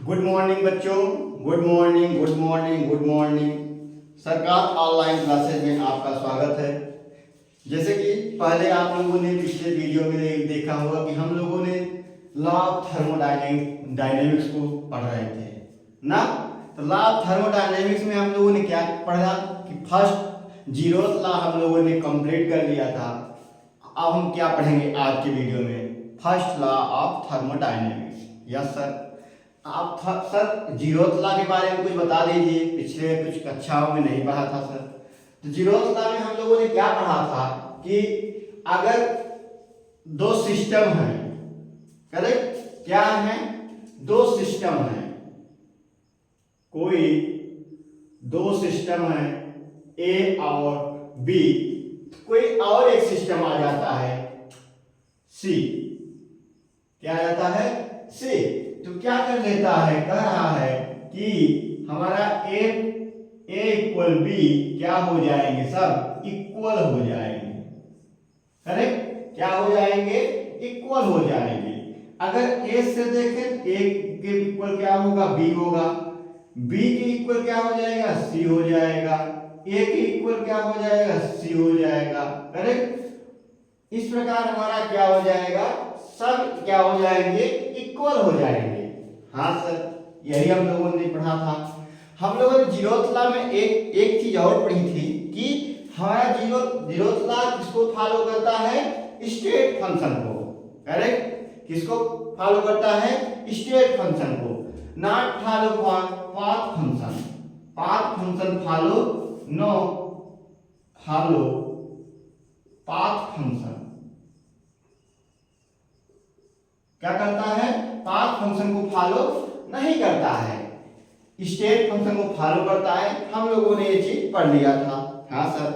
Good morning बच्चों। Good morning, good morning, good morning. सरकार online classes में आपका स्वागत है। जैसे कि पहले आप लोगों ने पिछले वीडियो में देखा होगा कि हम लोगों ने लॉ ऑफ थर्मोडायनेमिक्स को पढ़ रहे थे ना। तो लॉ ऑफ थर्मोडायनेमिक्स में हम लोगों ने क्या पढ़ा कि फर्स्ट जीरोथ लॉ हम लोगों ने कंप्लीट कर लिया था। अब हम क्या पढ़ेंगे आज के वीडियो में? First law of thermodynamics. Yes sir. आप सर जीरोथ लॉ के बारे में कुछ बता दीजिए, पिछले कुछ कक्षाओं में नहीं पढ़ा था सर। तो जीरोथ लॉ में हम लोगों ने क्या पढ़ा था कि अगर दो सिस्टम हैं, करेक्ट, क्या है, दो सिस्टम हैं, कोई दो सिस्टम है ए और बी, कोई और एक सिस्टम आ जाता है सी। क्या आ जाता है? सी। तो क्या कर लेता है, कह रहा है कि हमारा ए इक्वल बी क्या हो जाएंगे, सब इक्वल हो जाएंगे। करेक्ट, क्या हो जाएंगे? इक्वल हो जाएंगे। अगर ए से देखें, ए के इक्वल क्या होगा? बी होगा। बी के इक्वल क्या हो जाएगा? सी हो जाएगा। ए के इक्वल क्या हो जाएगा? सी हो जाएगा। करेक्ट। इस प्रकार हमारा क्या हो जाएगा? सब क्या हो जाएंगे? इक्वल हो जाएंगे। हाँ सर, यही हम लोगों ने पढ़ा था। हम लोगों ने जीरोथ लॉ में एक चीज और पढ़ी थी कि हमारा जीरोथ लॉ किसको फॉलो करता है? स्टेट फंक्शन को। करेक्ट, किसको फॉलो करता है? स्टेट फंक्शन को, not follow path function. Path function follow, no follow path function. क्या करता है? पाथ फंक्शन को फॉलो नहीं करता है, स्टेट फंक्शन को फॉलो करता है। हम लोगों ने ये चीज पढ़ लिया था। हाँ सर।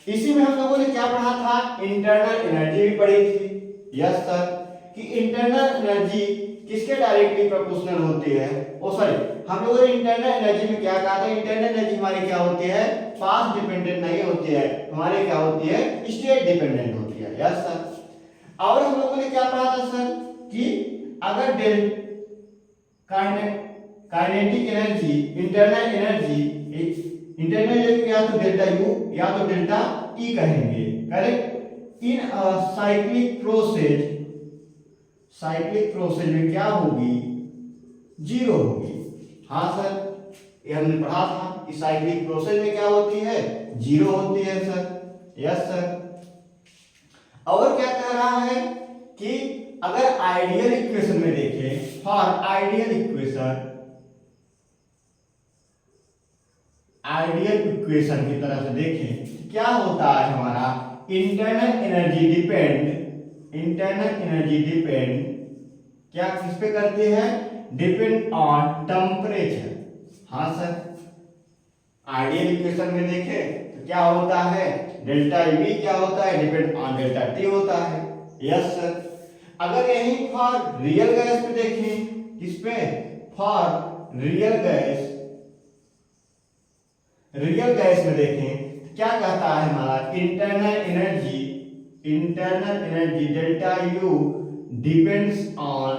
इसी में हम लोगों ने क्या पढ़ा था? इंटरनल एनर्जी भी पढ़ी थी। यस सर, कि इंटरनल एनर्जी किसके डायरेक्टली प्रोपोर्शनल होती है? ओ सॉरी, हम लोगों ने इंटरनल एनर्जी में क्या कहा था? इंटरनल एनर्जी हमारी क्या होती है? पाथ डिपेंडेंट नहीं होती है, हमारी क्या होती है? स्टेट डिपेंडेंट होती है। Yes sir. और हम लोगों ने क्या पढ़ा था सर कि अगर काइनेटिक एनर्जी, इंटरनल एनर्जी, या तो डेल्टा यू या तो डेल्टा ई कहेंगे। करेक्ट। इन साइक्लिक प्रोसेस में क्या होगी? जीरो होगी। हाँ सर, ये हमने पढ़ा था कि साइक्लिक प्रोसेस में क्या होती है? जीरो होती है सर। Yes sir. और क्या कह रहा है कि अगर आइडियल इक्वेशन में देखें, फॉर आइडियल इक्वेशन की तरह से देखें, क्या होता है हमारा? इंटरनल एनर्जी डिपेंड क्या किस पे करती है? Depend on temperature. हाँ सर, आइडियल इक्वेशन में देखें तो क्या होता है? डेल्टा वी क्या होता है? डिपेंड ऑन डेल्टा टी होता है। Yes sir. अगर यही फॉर रियल गैस पे देखें, किस पे? फॉर रियल गैस में देखें, क्या कहता है हमारा? Internal energy delta U depends on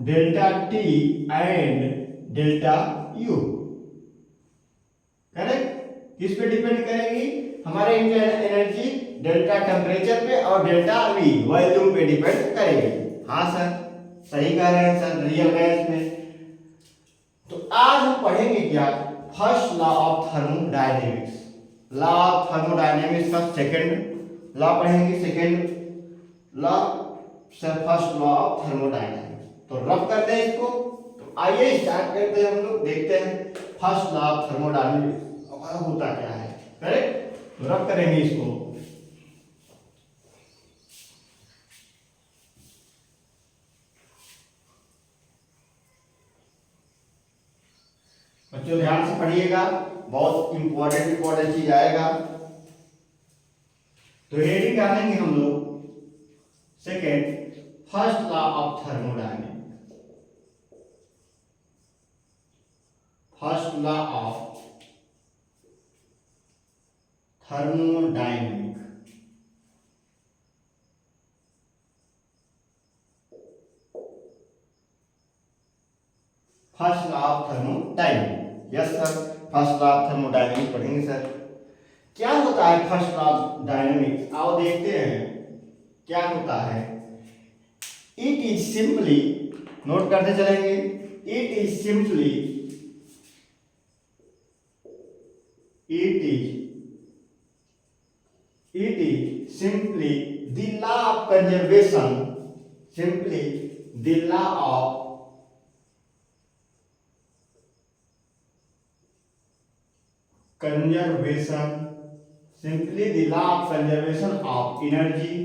delta T and delta U. Correct. किस पे डिपेंड करेगी? हमारे इंटरनल एनर्जी डेल्टा टेम्परेचर पे और डेल्टा वी वॉल्यूम पे डिपेंड करेगी। हाँ सर, सही कह रहे हैं सर, रियल गैस में। तो आज हम पढ़ेंगे क्या? First law of thermodynamics. Law of thermodynamics का सेकंड लॉ पढ़ेंगे। Second law sir, first law of thermodynamics. तो रब करते हैं इसको। तो आइए स्टार्ट करते हैं, हम लोग देखते हैं फर्स्ट लॉ ऑफ थर्मोडायनेमिक्स होता क्या है। करेक्ट, तो रब करेंगे इसको। बच्चों ध्यान से पढ़िएगा, बहुत इंपॉर्टेंट चीज आएगा। तो हेडिंग डालेंगे हम लोग second, first law of thermodynamics. First law of thermodynamic. First law of thermodynamics. Yes sir, first law of thermodynamics पढ़ेंगे सर। क्या होता है फर्स्ट लॉ ऑफ डायनेमिक्स, आओ देखते हैं क्या होता है। इट इज सिंपली, नोट करते चलेंगे, it is simply, it is simply the law of conservation, simply the law of conservation, simply the law of conservation of energy,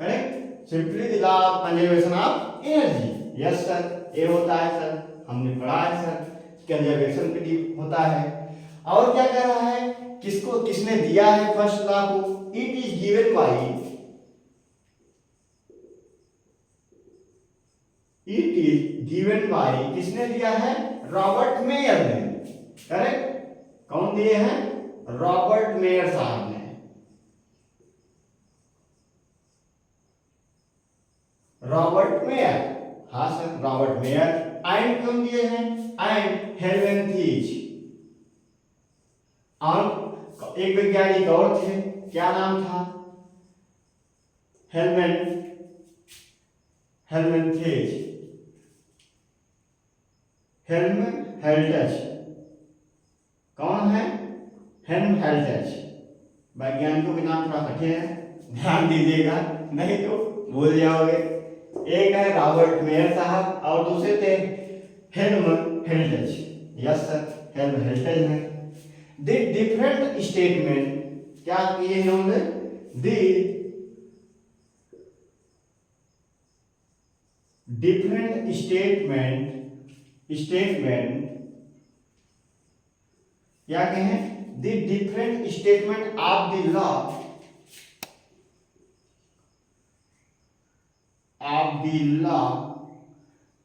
correct, simply the law of conservation of energy। Yes sir, ये होता है sir, हमने पढ़ा है sir, conservation के होता है। और क्या कह रहा है, किसको, किसने दिया है फर्स्ट लॉ को, it is given by, it is given by, किसने दिया है, रॉबर्ट मेयर ने, करेक्ट, कौन दिए हैं, रॉबर्ट मेयर साहब ने, रॉबर्ट मेयर, हाँ सर रॉबर्ट मेयर। एंड कौन दिए हैं, एंड हेल्वेंथीज, और एक वैज्ञानिक और थे, क्या नाम था, हेल्मेंथेज, हेल्महेल्ट्ज, कौन है, हेल्महेल्ट्ज। वैज्ञानिकों के नाम थोड़ा कठिन है, ध्यान दीजिएगा नहीं तो भूल जाओगे। एक है रॉबर्ट मेयर साहब और दूसरे थे हेल्महेल्ट्ज। यस सर, हेल्महेल्ट्ज है। द डिफरेंट स्टेटमेंट, क्या किए हैं उन्होंने, द डिफरेंट स्टेटमेंट, क्या कहें, the different statement of the law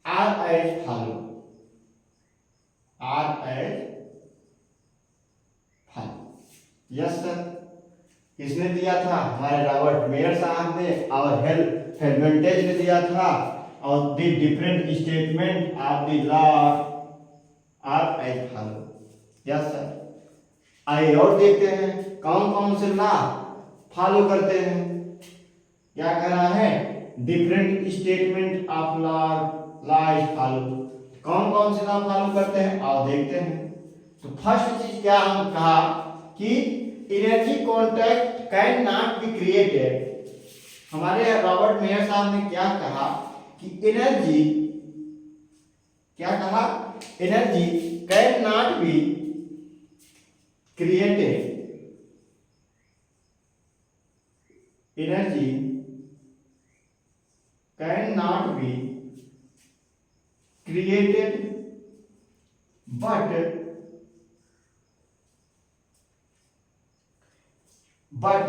are as follow, yes sir, किसने दिया था, हमारे रॉबर्ट मेयर साहब ने, और हेल्मेंटेज ने दिया था, और the different statement of the law are as follow. Yes sir, आइए और देखते हैं कौन कौन से लॉ फॉलो करते हैं। क्या कह रहा है, different statement of law is follow, कौन कौन से लॉ फॉलो करते हैं, आओ देखते हैं। तो फर्स्ट चीज क्या हम कहा कि energy contact can not be created. हमारे रॉबर्ट मेयर साहब ने क्या कहा कि एनर्जी, क्या कहा, energy can not be created, energy can not be created but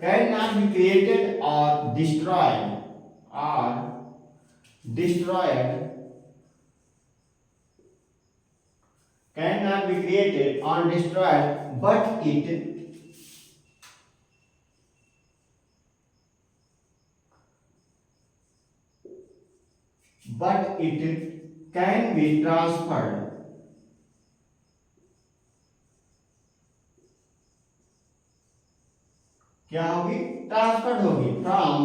cannot be created or destroyed, cannot be created or destroyed, but it can be transferred, क्या होगी, ट्रांसफर्ड होगी, from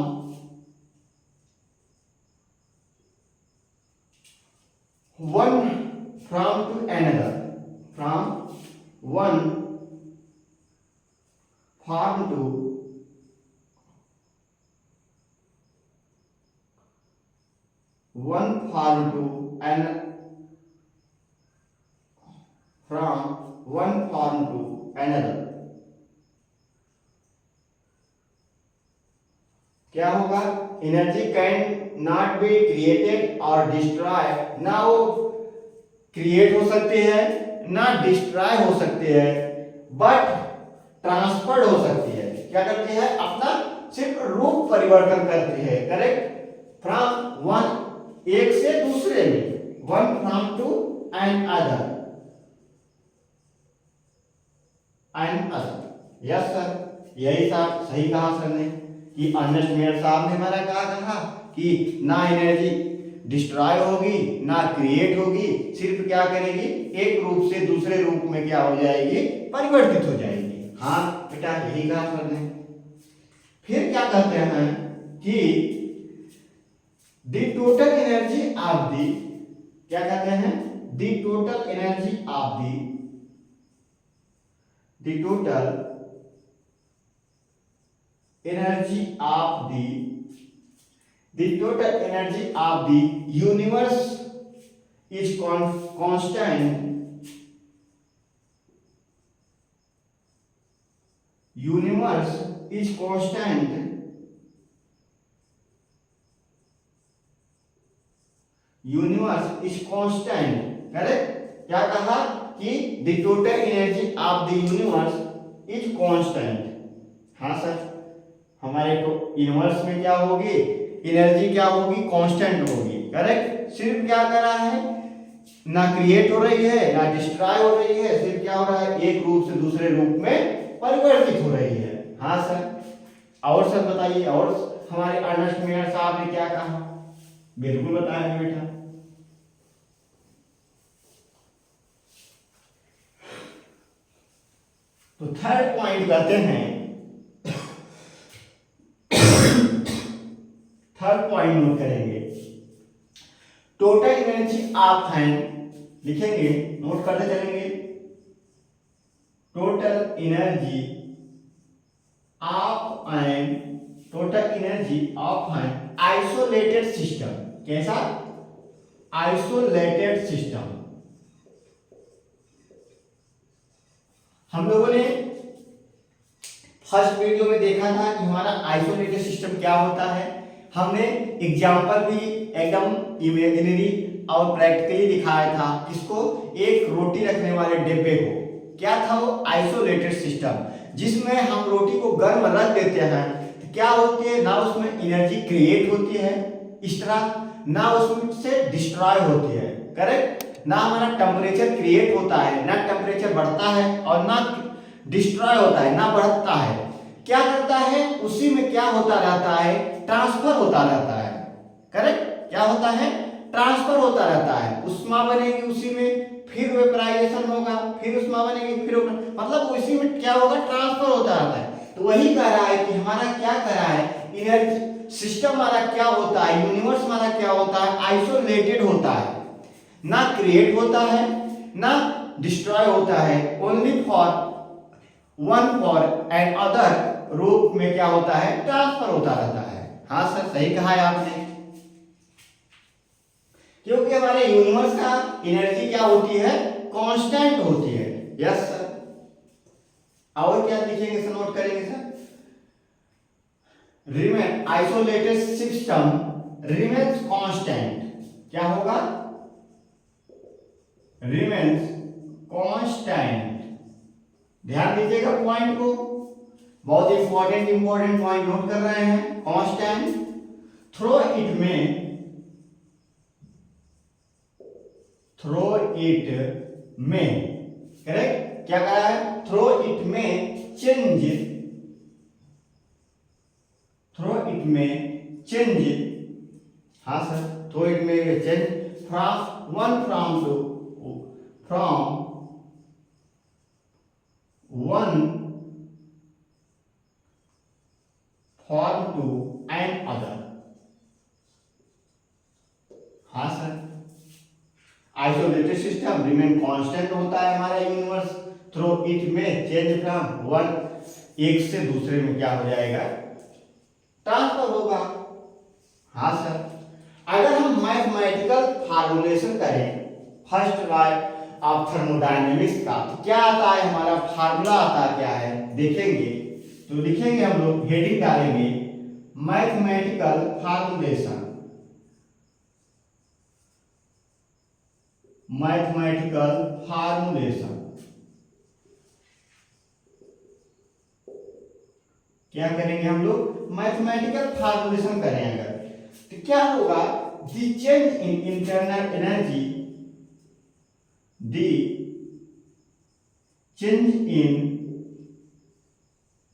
to another, from one form to another। क्या होगा, energy can not be created और destroy, ना वो create हो सकती है ना डिस्ट्रॉय हो सकती है, बट ट्रांसफर्ड हो सकती है। क्या करती है, अपना सिर्फ रूप परिवर्तन करती है, करेक्ट, फ्रॉम वन, एक से दूसरे में, one from to and other, yes sir, यही सर सही कहा सर ने कि अर्नेस्ट मेयर साहब ने हमारा कहा कि कि ना एनर्जी डिस्ट्रॉय होगी ना क्रिएट होगी, सिर्फ क्या करेगी, एक रूप से दूसरे रूप में क्या हो जाएगी, परिवर्तित हो जाएगी। हाँ बेटा यही कहा सर ने। फिर क्या कहते हैं कि the total energy of the, क्या कहते हैं, the total energy of the total energy of the total energy of the universe is constant, universe is constant, universe is constant, correct. क्या कहा कि the total energy of the universe is constant। हाँ sir, हमारे universe में क्या होगी, energy क्या होगी, कांस्टेंट होगी, करेक्ट। सिर्फ क्या कर रहा है, ना क्रिएट हो रही है ना डिस्ट्रॉय हो रही है, सिर्फ क्या हो रहा है, एक रूप से दूसरे रूप में परिवर्तित हो रही है। हाँ सर। और सर बताइए, और हमारे अर्नेस्ट मेयर साहब ने क्या कहा, बिल्कुल बताएंगे बेटा। तो थर्ड पॉइंट कहते हैं, थर्ड पॉइंट नोट करेंगे, टोटल एनर्जी ऑफ एन, लिखेंगे नोट करते चलेंगे, total energy of an, total energy of an isolated system. कैसा, आइसोलेटेड सिस्टम। हम लोगों ने फर्स्ट वीडियो में देखा था कि हमारा आइसोलेटेड सिस्टम क्या होता है। हमने एग्जाम्पल भी एकदम इमेजिनरी और प्रैक्टिकली दिखाया था। किसको, एक रोटी रखने वाले डिब्बे को। क्या था वो, आइसोलेटेड सिस्टम, जिसमें हम रोटी को गर्म रख देते हैं तो क्या होती है, ना उसमें एनर्जी क्रिएट होती है इस तरह, ना उससे डिस्ट्रॉय होती है, करेक्ट। ना हमारा टेम्परेचर क्रिएट होता है, ना टेम्परेचर बढ़ता है और ना डिस्ट्रॉय होता है, ना बढ़ता है। क्या करता है, उसी में क्या होता रहता है, ट्रांसफर होता रहता है, करेक्ट। क्या होता है, ट्रांसफर होता रहता है। उष्मा बनेगी उसी में, फिर वेपराइजेशन होगा, फिर उष्मा बनेगी, फिर मतलब उसी में क्या होगा, ट्रांसफर होता रहता है। तो वही कह रहा है कि हमारा क्या कर रहा है, एनर्जी सिस्टम हमारा क्या होता है, यूनिवर्स हमारा क्या होता है, आइसोलेटेड होता है, ना क्रिएट होता है ना डिस्ट्रॉय होता है, only for one for and other रूप में क्या होता है, ट्रांसफर होता रहता है। हाँ सर सही कहा है आपने, क्योंकि हमारे यूनिवर्स का एनर्जी क्या होती है, कांस्टेंट होती है। Yes sir. और क्या लिखेंगे सर, नोट करेंगे sir, remain isolated system remains constant. क्या होगा, रिमेन्स कांस्टेंट। ध्यान दीजिएगा पॉइंट को, बहुत इंपॉर्टेंट पॉइंट नोट कर रहे हैं। कांस्टेंट, थ्रो इट में करेक्ट। क्या कहा है, थ्रो इट में चेंज, थ्रो इट में चेंज। हाँ सर, थ्रो इट में change from one from to, from one form to and other. हाँ sir, isolated system remain constant होता है हमारा यूनिवर्स, थ्रो इट में चेंज फ्रॉम वन, एक से दूसरे में क्या हो जाएगा, ट्रांसफर होगा। हाँ सर, अगर हम मैथमेटिकल फार्मूलेशन करें फर्स्ट लॉ ऑफ थर्मोडायनेमिक्स का, तो क्या आता है, हमारा फार्मूला आता क्या है देखेंगे। तो लिखेंगे हम लोग, हेडिंग डालेंगे मैथमेटिकल फार्मूलेशन, मैथमेटिकल फार्मूलेशन। क्या करेंगे हम लोग, मैथमेटिकल फार्मूलेशन करें अगर, तो क्या होगा, the change in internal energy, the change in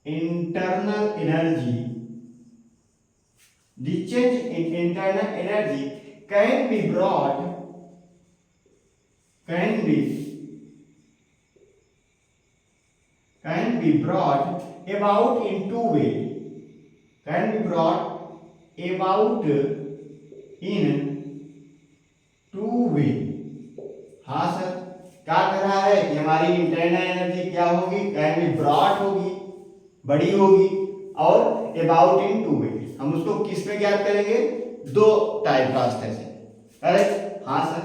internal energy the change in internal energy can be brought about in two way, can be brought about in two way. हाँ sir, क्या कर रहा है कि हमारी इंटरनल एनर्जी क्या होगी, can be brought होगी, बड़ी होगी, और अबाउट इन टू वे। हम उसको किस में ज्ञात करेंगे, दो टाइप रास्ते से, करेक्ट। हाँ सर,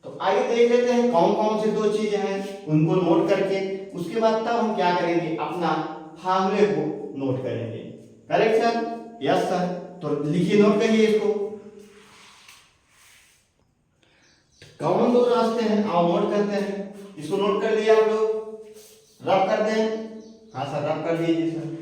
तो आइए देख लेते हैं कौन कौन से दो चीजें हैं, उनको नोट करके उसके बाद तब हम क्या करेंगे, अपना फार्मूले को नोट करेंगे। Correct sir, yes sir. तो लिखिए, नोट करिए इसको। कौन दो रास्ते हैं, आओ नोट करते हैं। इसको नोट कर लिया आप लोग, रब कर दें। हाँ सर, रब कर लीजिए सर।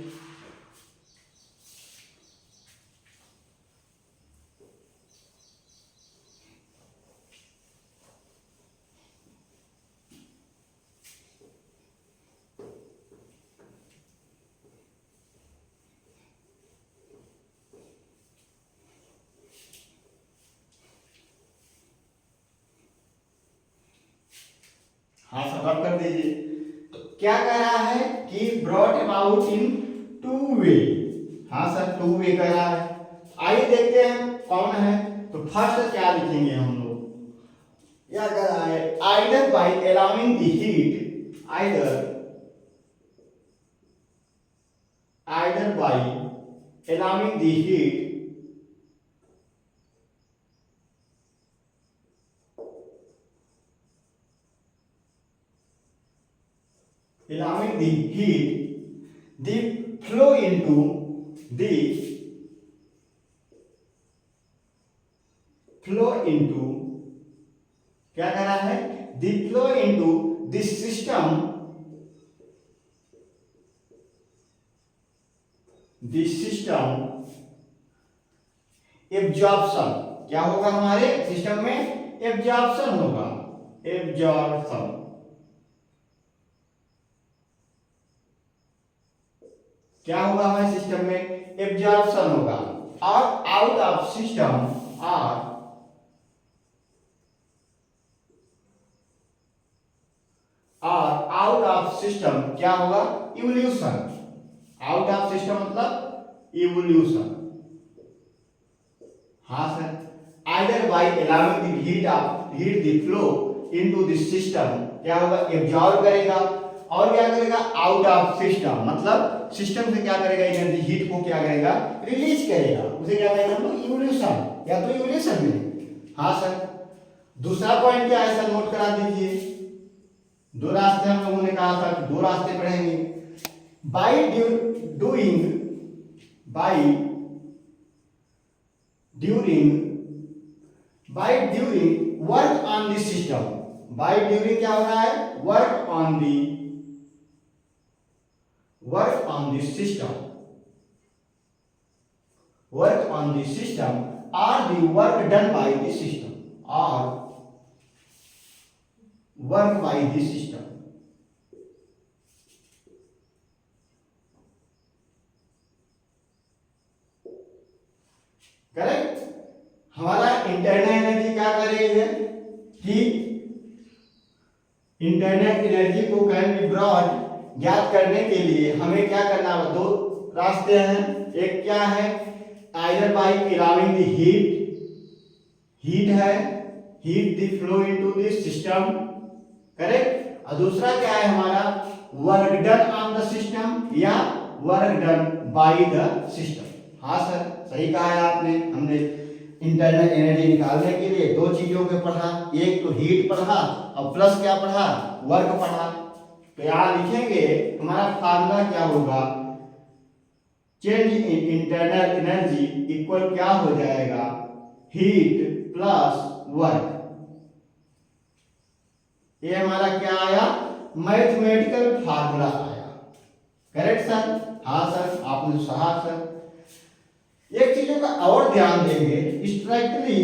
हाँ सब रब कर दीजिए। तो क्या कह रहा है कि brought about in two way. हाँ सर, टू वे कह रहा है। आइए देखते हैं कौन है। तो फर्स्ट क्या लिखेंगे हम लोग, क्या कह रहा है, either by allowing the heat, either by allowing the heat the flow into क्या कह रहा है, the flow into this system, absorption. क्या होगा हमारे सिस्टम में, एब्जॉर्प्शन होगा, एब्जॉर्प्शन। क्या होगा हमारे सिस्टम में, एब्जॉर्प्शन होगा। और आउट ऑफ सिस्टम, और आउट ऑफ सिस्टम क्या होगा, इवोल्यूशन। आउट ऑफ सिस्टम मतलब इवोल्यूशन। हाँ sir, either by allowing the heat the flow into the system, क्या होगा, एब्जॉर्ब करेगा, और क्या करेगा, आउट ऑफ सिस्टम मतलब सिस्टम से क्या करेगा, एनर्जी हीट को क्या करेगा, रिलीज करेगा। उसे क्या कहेंगे हम लोग, इवोल्यूशन, या तो इवोल्यूशन में। हाँ सर, दूसरा पॉइंट क्या है सर, नोट करा दीजिए। दो रास्ते हम लोगों ने कहा था, दो रास्ते पढ़ेंगे। By during work on the system. By during क्या हो रहा है, work on the system, or the work done by the system, or work by the system। Correct. हमारा इंटरनल एनर्जी क्या कर रही है कि इंटरनल एनर्जी को कैन बी ब्रॉट ज्ञात करने के लिए हमें क्या करना है, दो रास्ते हैं। एक क्या है, either by allowing the heat है, heat the flow into the system, correct. और दूसरा क्या है हमारा, work done on the system, या work done by the system. हाँ सर, सही कहा है आपने। हमने इंटरनल एनर्जी निकालने के लिए दो चीजों को पढ़ा, एक तो हीट पढ़ा और प्लस क्या पढ़ा, वर्क पढ़ा। तो यहां लिखेंगे हमारा फार्मूला क्या होगा, change in internal energy equal क्या हो जाएगा, हीट प्लस वर्क। ये हमारा क्या आया, मैथमेटिकल फार्मूला आया। करेक्ट सर, हाँ सर, आपने सहा सर। एक चीजों का और ध्यान देंगे, स्ट्रिक्टली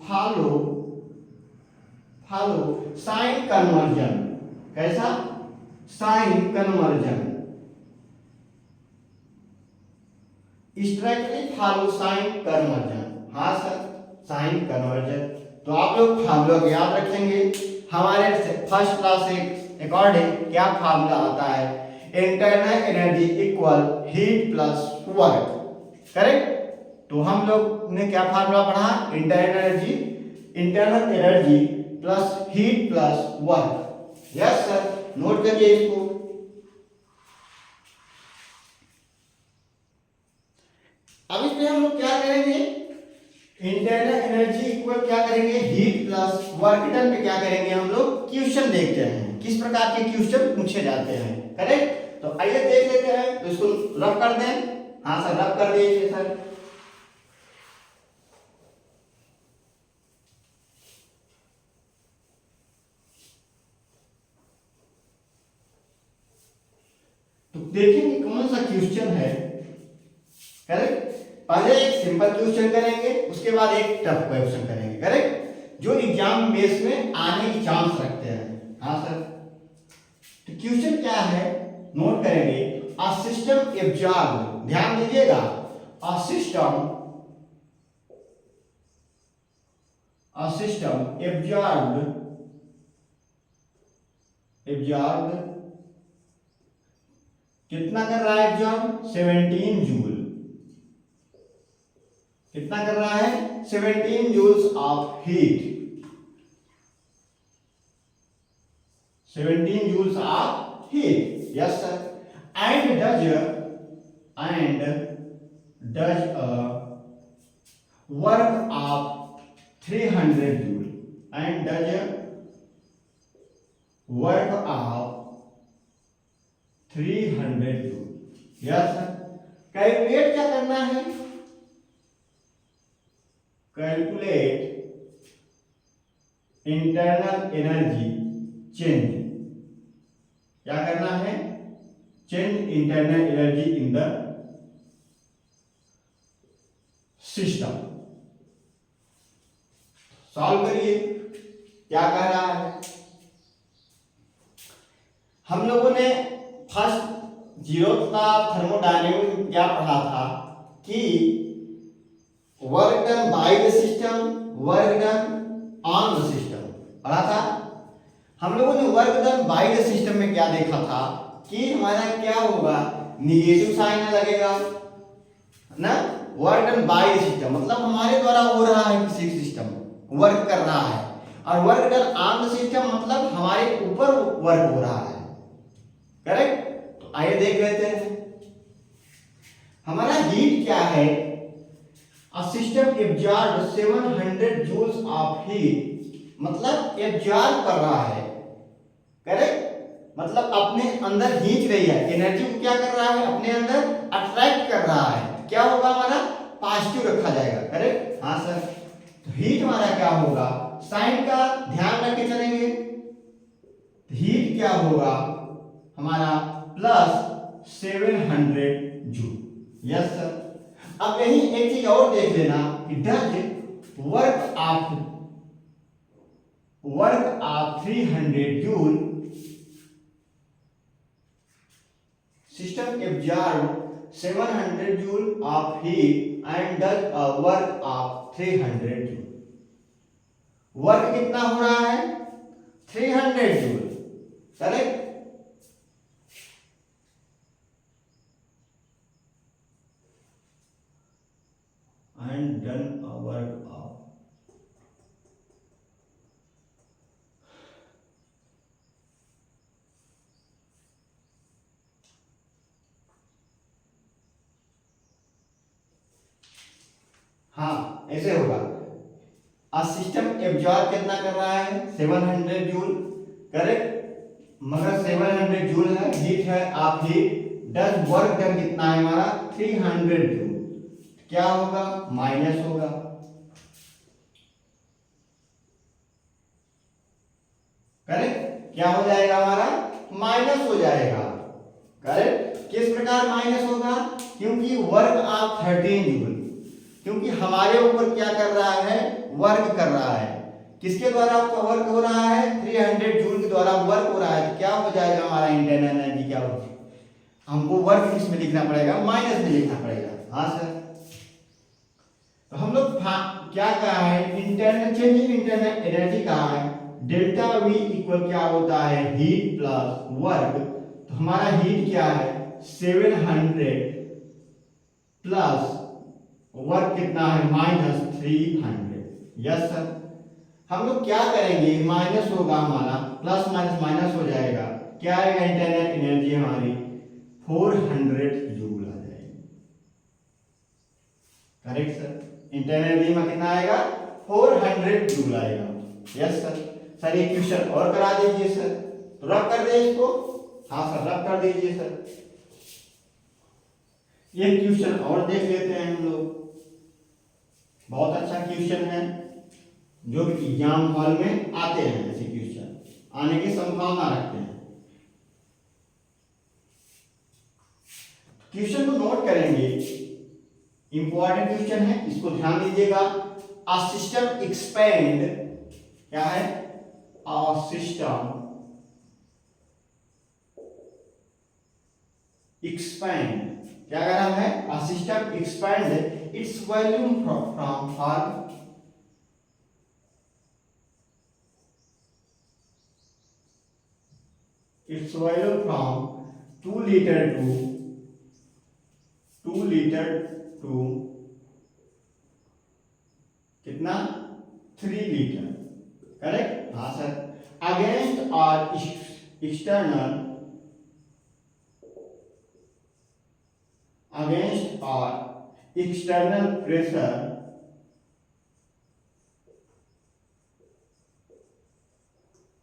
फॉलो साइन कन्वर्जन। कैसा, sign convention, strictly follow sign convention. हाँ सर, साइन कन्वर्जन। तो आप लोग फार्मूला को याद रखेंगे। हमारे फर्स्ट क्लास से अकॉर्डिंग क्या फार्मूला आता है, internal energy equal heat plus work, correct. तो हम लोग ने क्या फार्मूला पढ़ा, internal energy plus heat plus work. Yes sir, note करिए इसको। अब इसमें हम लोग क्या करेंगे, इंटरनल एनर्जी इक्वल क्या करेंगे, हीट प्लस वर्क डन पे क्या करेंगे हम लोग, क्वेश्चन देखते हैं किस प्रकार के क्वेश्चन पूछे जाते हैं, करेक्ट। तो आइए देख लेते हैं। तो इसको रफ कर दें। हाँ सर, रफ कर दीजिए सर। तो देखेंगे कौन सा क्वेश्चन है, करेक्ट। पहले एक सिंपल क्वेश्चन करेंगे, उसके बाद एक टफ क्वेश्चन करेंगे, करेक्ट, जो एग्जाम बेस में आने की चांस रखते हैं। हाँ सर, तो क्वेश्चन क्या है नोट करेंगे। अ सिस्टम एब्जॉर्ब, ध्यान दीजिएगा, अ सिस्टम एब्जॉर्ब कितना कर रहा है, एब्जॉर्ब 17 जूल। कितना कर रहा है, 17 joules of heat, 17 joules of heat. Yes sir. And does work of 300 joule, and does work of 300 joule. Yes sir. Calculate क्या करना है, कैलकुलेट इंटरनल एनर्जी चेंज। क्या करना है, change internal energy in the system. Solve करिए, क्या कह रहा है। हम लोगों ने फर्स्ट जीरो का थर्मोडायनेमिक्स में क्या पढ़ा था कि work done by the system, work done on the system पढ़ा था। हम लोगों ने work done by the system में क्या देखा था कि हमारा क्या होगा, निगेटिव साइन लगेगा ना। Work done by the system मतलब हमारे द्वारा हो रहा है, किसी सिस्टम वर्क कर रहा है, और work done on the system मतलब हमारे ऊपर वर्क हो रहा है, करेक्ट। तो आइए देख लेते हैं हमारा हीट क्या है। A system absorbs 700 joules of heat, मतलब एब्जॉर्ब कर रहा है, करेक्ट, मतलब अपने अंदर खींच रही है, एनर्जी को क्या कर रहा है, अपने अंदर अट्रैक्ट कर रहा है। क्या होगा हमारा, पॉजिटिव रखा जाएगा, करेक्ट। हाँ सर। तो हीट हमारा क्या होगा, साइन का ध्यान रख के चलेंगे। हीट क्या होगा हमारा प्लस 700 जूल। Yes sir. अब यही एक चीज और देख लेना कि does work of 300 joule, system absorb 700 joule of heat and does a work of 300 joule. Work कितना हो रहा है, 300 joule, correct. And done a work of हाँ ऐसे होगा। आ सिस्टम एब्जॉर्ब कितना कर रहा है, 700 जूल, करेक्ट। मगर 700 जूल है, हीट है आप हीट। डज वर्क डन कितना है हमारा, 300 जूल। क्या होगा, माइनस होगा, करेक्ट। क्या हो जाएगा हमारा, माइनस हो जाएगा, करेक्ट। किस प्रकार माइनस होगा, क्योंकि वर्क ऑफ 13 जूल, क्योंकि हमारे ऊपर क्या कर रहा है, वर्क कर रहा है। किसके द्वारा आपका वर्क हो रहा है? 300 जूल के द्वारा वर्क हो रहा है। तो क्या हो जाएगा हमारा इंटरनल एनर्जी? क्या होगी? हमको वर्क किस में लिखना पड़ेगा? माइनस में लिखना पड़ेगा। हाँ सर, तो हम लोग क्या कहा है? Internal change in internal energy कहा है। डेल्टा वी इक्वल क्या होता है? Heat plus work. तो हमारा हीट क्या है? 700 प्लस वर्क कितना है? -300। यस सर, हम लोग क्या करेंगे? माइनस होगा हमारा, प्लस माइनस माइनस हो जाएगा। क्या आएगा? इंटरनल एनर्जी हमारी 400 जूल आ जाएगी। करेक्ट सर, इंटरनल एनर्जी में कितना आएगा? 400 जूल आएगा। Yes sir. सर ये क्वेश्चन और करा दीजिए सर, तो रब कर दे इसको। हाँ सर, रब कर दीजिए सर। ये क्वेश्चन और देख लेते हैं हम लोग। बहुत अच्छा क्वेश्चन है, जो भी एग्जाम हॉल में आते हैं, ऐसे क्वेश्चन आने की संभावना रखते हैं। क्वेश्चन को नोट करेंगे, इंपॉर्टेंट क्वेश्चन है, इसको ध्यान दीजिएगा। अ सिस्टम एक्सपेंड, क्या है? अ सिस्टम एक्सपेंड, क्या कह रहा है? A system expand its volume from its volume from 2 liter to कितना? 3 लीटर। करेक्ट? हाँ सर। अगेंस्ट और external pressure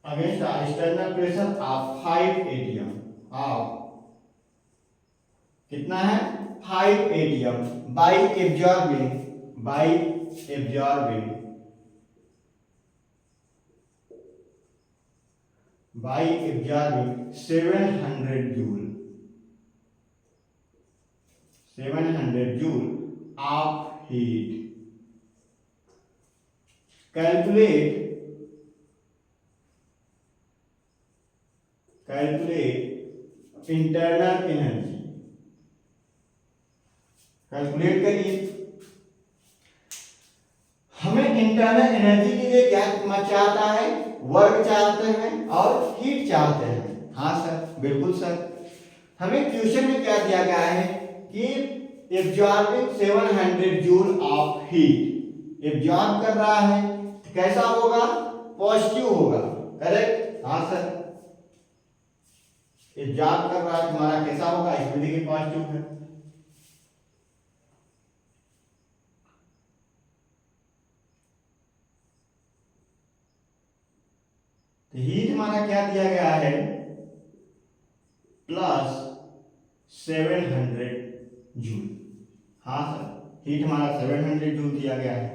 against the external pressure of 5 atm of कितना है? 5 atm by absorbing 700 joule of heat. Calculate internal energy. Calculate करिए। हमें internal energy के लिए क्या चाहता है? वर्क चाहते हैं और हीट चाहते हैं। हाँ सर, बिल्कुल सर। हमें क्वेश्चन में क्या दिया गया है कि absorbing 700 joule of heat, absorb कर रहा है, तो कैसा होगा? पॉजिटिव होगा। करेक्ट? हाँ सर, एब्जॉर्ब कर रहा है तुम्हारा कैसा होगा? इसमें देखिए पॉजिटिव है। तो हीट हमारा क्या दिया गया है? Plus 700 joule. हाँ सर, हीट हमारा 700 जूल दिया गया है।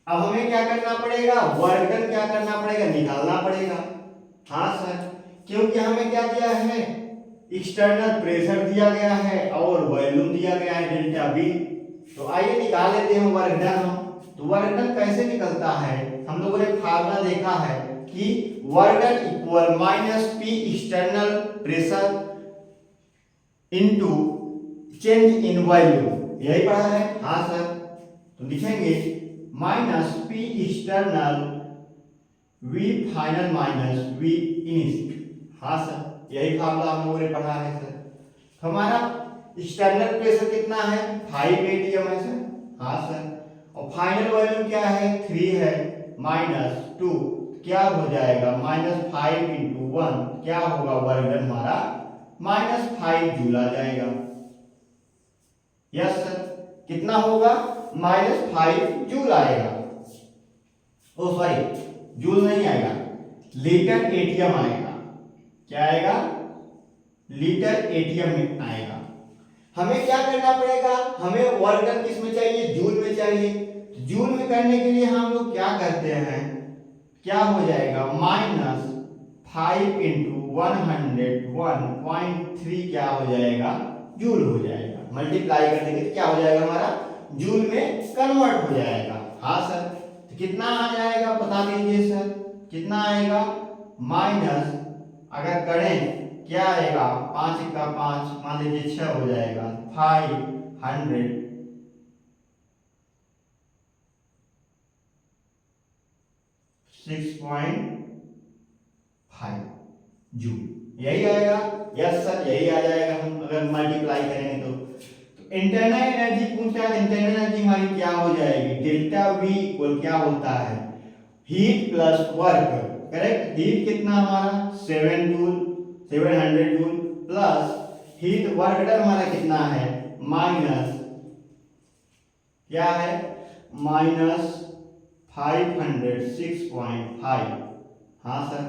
अब हमें क्या करना पड़ेगा? वर्क डन क्या करना पड़ेगा? निकालना पड़ेगा। हाँ सर, क्योंकि हमें क्या दिया है? एक्सटर्नल प्रेशर दिया गया है और वॉल्यूम दिया गया है डेल्टा बी। तो आइए निकाल लेते हैं वर्क डन हम। तो वर्क डन कैसे निकलता है? हम लोगों ने फार्मूला देखा है कि work done equal minus P external pressure into change in volume, यही पढ़ा है। हाँ सर, तो लिखेंगे minus P external V final minus V initial. हाँ सर, यही फार्मूला हम लोगों ने पढ़ा है सर। हमारा एक्सटर्नल प्रेशर कितना है? 5 atm है सर। हाँ सर, और फाइनल वॉल्यूम क्या है? 3 है, -2 क्या हो जाएगा? -5 × 1 क्या होगा? वर्क डन हमारा -5 जूल आ जाएगा। यस सर, कितना होगा? -5 जूल आएगा। ओ सॉरी, जूल नहीं आएगा, लीटर एटीएम आएगा। क्या आएगा? लीटर एटीएम में आएगा। हमें क्या करना पड़ेगा? हमें वर्क डन किस में चाहिए? जूल में चाहिए। तो जूल में करने के लिए हम लोग क्या करते हैं? क्या हो जाएगा? -5 × 100 1.3 क्या हो जाएगा? जूल हो जाएगा। मल्टीप्लाई कर देंगे तो क्या हो जाएगा? हमारा जूल में कन्वर्ट हो जाएगा। हाँ सर, तो कितना आ जाएगा बता दीजिए सर, कितना आएगा माइनस, अगर करें क्या आएगा, 5 का 5 मान लीजिए 6 हो जाएगा, 506.5 जूल, यही आएगा। यस सर यही आ जाएगा, हम अगर मल्टीप्लाई करेंगे तो इंटरनल एनर्जी पूछा है, इंटरनल एनर्जी हमारी क्या हो जाएगी, डेल्टा वी इक्वल क्या होता है, heat plus work, correct. Heat कितना हमारा 7 joule, 700 joule plus heat work done हमारा कितना है माइनस, क्या है माइनस 506.5। हाँ सर,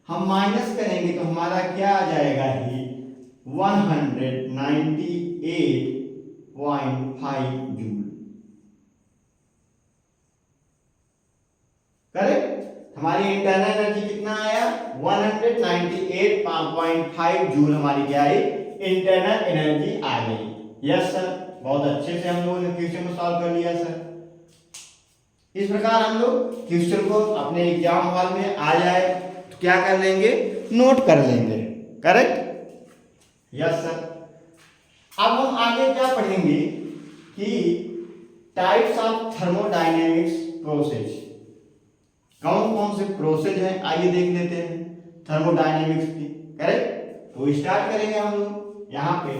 हम माइनस करेंगे तो हमारा क्या आ जाएगा हीट 198.5 जूल, करेक्ट। हमारी इंटरनल एनर्जी कितना आया 198.5 जूल, हमारी क्या आई इंटरनल एनर्जी आ गई। यस सर, बहुत अच्छे से हम लोगों ने क्वेश्चन को सॉल्व कर लिया सर। इस प्रकार हम लोग क्वेश्चन को अपने एग्जाम हॉल में आ जाए तो क्या कर लेंगे, नोट कर लेंगे, करेक्ट। यस सर, अब हम आगे क्या पढ़ेंगे कि टाइप्स ऑफ थर्मोडायनेमिक्स प्रोसेस, कौन कौन से प्रोसेस हैं आइए देख लेते हैं थर्मोडायनेमिक्स की, करेक्ट। तो स्टार्ट करेंगे हम लोग यहाँ पे।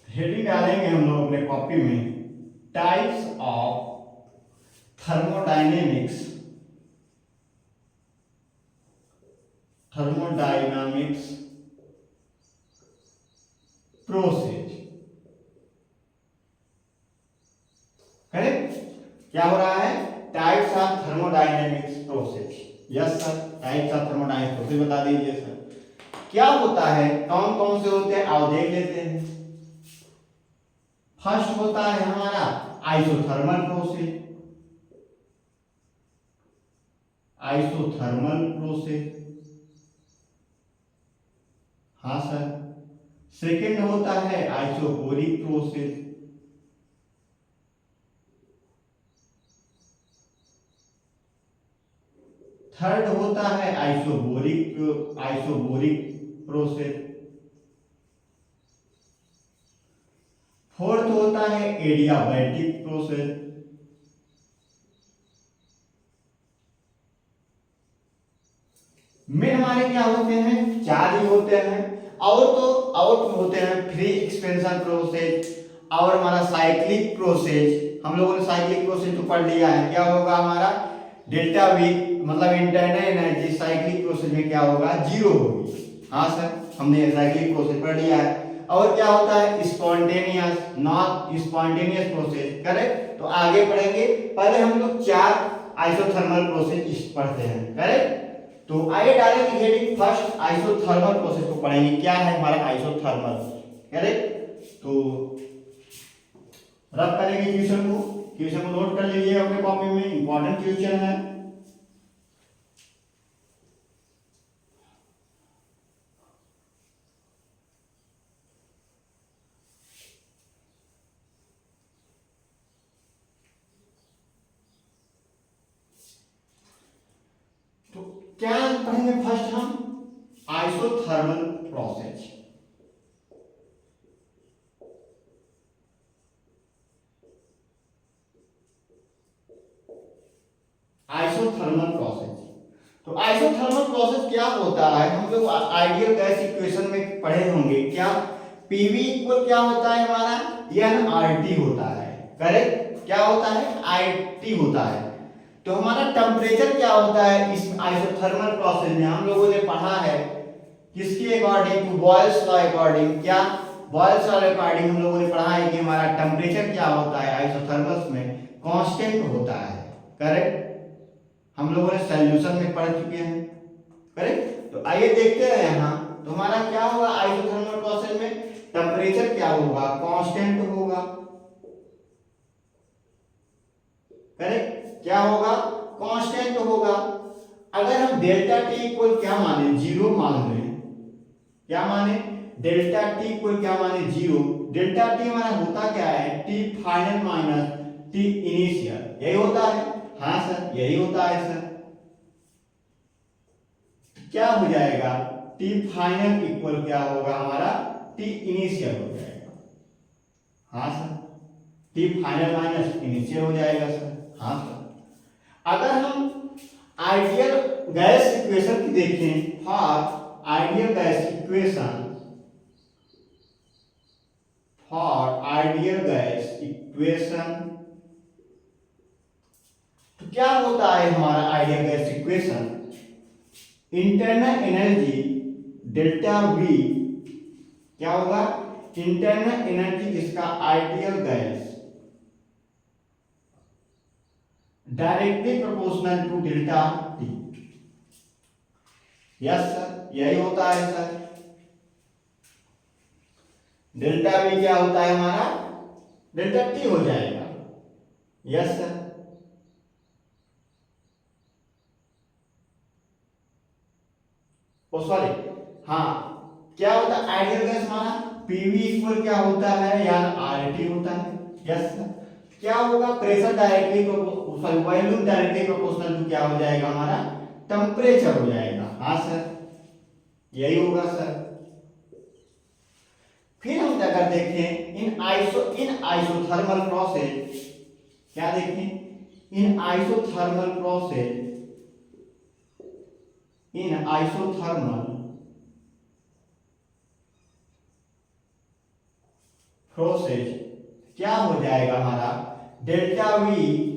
हेडिंग डालेंगे हम लोग अपने कॉपी में, types of thermodynamics, thermodynamics process, correct. क्या हो रहा है, types of thermodynamics process. Yes sir, types of thermodynamics process बता दीजिए सर, क्या होता है, कौन कौन से होते हैं आओ देख लेते हैं। फर्स्ट होता है हमारा आइसोथर्मल प्रोसेस, आइसोथर्मल प्रोसेस, हाँ सर। सेकंड होता है आइसोकोरिक प्रोसेस, थर्ड होता है आइसोबोरिक प्रोसेस, फोर्थ होता है एडियाबैटिक प्रोसेस, मेन हमारे क्या होते हैं, चार ही होते हैं। और होते हैं फ्री एक्सपेंशन प्रोसेस और हमारा साइक्लिक प्रोसेस। हम लोगों ने साइक्लिक प्रोसेस तो पढ़ लिया है, क्या होगा हमारा डेल्टा वी मतलब इंटरनल एनर्जी साइक्लिक प्रोसेस में क्या होगा जीरो होगी। हाँ सर, हमने साइक्लिक प्रोसेस पढ़ लिया है। और क्या होता है spontaneous, non spontaneous process, correct. तो आगे पढ़ेंगे, पहले हम लोग चार आइसोथर्मल प्रोसेस पढ़ते हैं, करेक्ट। तो आइए डालेंगे हेडिंग फर्स्ट आइसोथर्मल प्रोसेस को पढ़ेंगे, क्या है हमारा आइसोथर्मल, करेक्ट। तो रब करेंगे क्वेश्चन को नोट कर लीजिए अपने कॉपी में, इंपॉर्टेंट क्वेश्चन है। तो क्या पढ़ेंगे फर्स्ट हम आइसोथर्मल प्रोसेस। आइसोथर्मल प्रोसेस, तो आइसोथर्मल प्रोसेस क्या होता है, हम लोग आइडियल गैस इक्वेशन में पढ़े होंगे, क्या पीवी इक्वल क्या होता है हमारा एनआरटी होता है, करेक्ट। क्या होता है आईटी होता है। तो हमारा टेम्परेचर क्या होता है इस आइसोथर्मल प्रोसेस में, हम लोगों ने पढ़ा है किसके according to Boyle's law according, क्या बॉयल्स लॉ अकॉर्डिंग हम लोगों ने पढ़ा है कि हमारा टेम्परेचर क्या होता है आइसोथर्मल्स में कांस्टेंट होता है, करेक्ट। हम लोगों ने सॉल्यूशन में पढ़ चुके हैं, करेक्ट। तो आइए देखते हैं यहाँ, तो हमारा क्या होगा आइसोथर्मल प्रोसेस में टेम्परेचर क्या होगा, कांस्टेंट होगा। करेक्ट, क्या होगा, कांस्टेंट होगा। अगर हम डेल्टा टी इक्वल क्या माने, जीरो मान लें, क्या माने, डेल्टा टी इक्वल क्या माने, जीरो। डेल्टा टी हमारा होता क्या है, T final minus T initial, यही होता है। हाँ सर, यही होता है सर। क्या हो जाएगा, टी फाइनल इक्वल क्या होगा हमारा, टी इनिशियल हो जाएगा। हाँ sir, T final minus initial हो जाएगा सर। हाँ सर। अगर हम आइडियल गैस इक्वेशन की देखें, for ideal gas equation, for ideal gas equation, तो क्या होता है हमारा ideal gas equation, internal energy delta V क्या होगा, इंटरनल एनर्जी जिसका ideal gas directly proportional to delta T. Yes sir, यही होता है सर। डेल्टा वी क्या होता है हमारा, डेल्टा टी हो जाएगा। Yes sir. ओ सॉरी, हाँ, क्या होता है आइडियल गैस हमारा, पीवी इक्वल क्या होता है या आरटी होता है। Yes sir. क्या होगा, pressure directly sorry volume directly proportional to क्या हो जाएगा हमारा, टेम्परेचर हो जाएगा। हाँ सर, यही होगा सर। फिर हम अगर देखें इन आइसोथर्मल प्रोसेस, क्या देखें, in isothermal process, in isothermal process क्या हो जाएगा हमारा, डेल्टा वी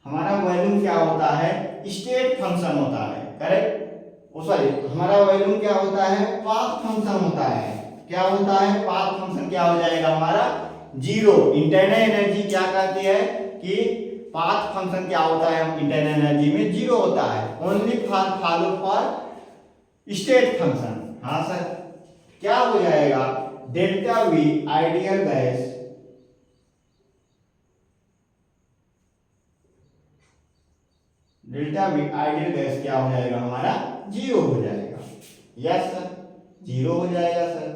हमारा वॉल्यूम क्या होता है, स्टेट फंक्शन होता है। करेक्ट, सॉरी हमारा वॉल्यूम क्या होता है, पाथ फंक्शन होता है। क्या होता है, पाथ फंक्शन क्या हो जाएगा हमारा, जीरो। इंटरनल एनर्जी क्या कहती है कि पाथ फंक्शन क्या होता है इंटरनल एनर्जी में, जीरो होता है। Only follow for state function. हाँ सर, क्या हो जाएगा, delta we ideal gas, delta we ideal gas क्या हो जाएगा हमारा, जीरो हो जाएगा। यस सर, जीरो हो जाएगा सर।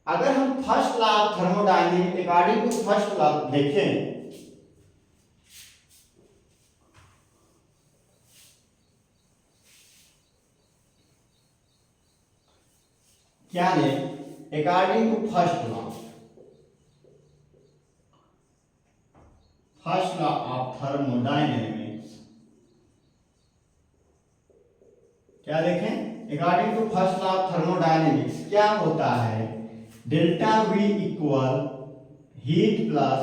अगर हम first law of thermodynamics according to first law देखें, क्या है, according to first law of thermodynamics, क्या देखें, according to first law of thermodynamics क्या होता है, delta V equal heat plus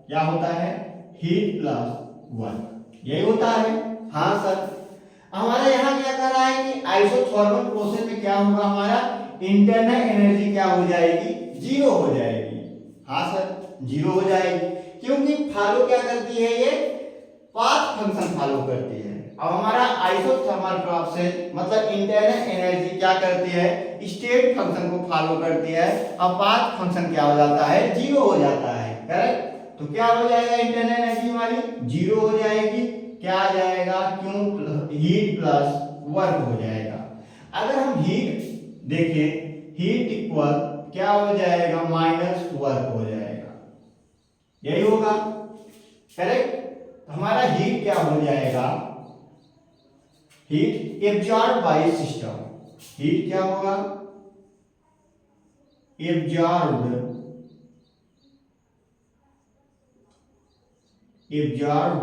क्या होता है, हीट प्लस वर्क, यही होता है। हाँ सर, हमारे यहाँ क्या कर रहा है कि आइसोथर्मल प्रोसेस में क्या होगा हमारा, इंटरनल एनर्जी क्या हो जाएगी, जीरो हो जाएगी। हाँ सर, जीरो हो जाएगी, क्योंकि फॉलो क्या करती है, ये पाथ फंक्शन फॉलो करती है। अब हमारा आइसोथर्मल प्रोसेस मतलब इंटरनल एनर्जी क्या करती है, स्टेट फंक्शन को फॉलो करती है। अब पाथ फंक्शन क्या हो जाता है, जीरो हो जाता है। करेक्ट, तो क्या हो जाएगा, इंटरनल एनर्जी हमारी जीरो हो जाएगी। क्या आ जाएगा, क्यों, हीट प्लस वर्क हो जाएगा। अगर हम हीट देखें, हीट इक्वल क्या हो जाएगा, माइनस वर्क हो जाएगा, यही होगा। करेक्ट, हमारा हीट क्या हो जाएगा, heat absorb by system, heat क्या होगा, एब्जॉर्ब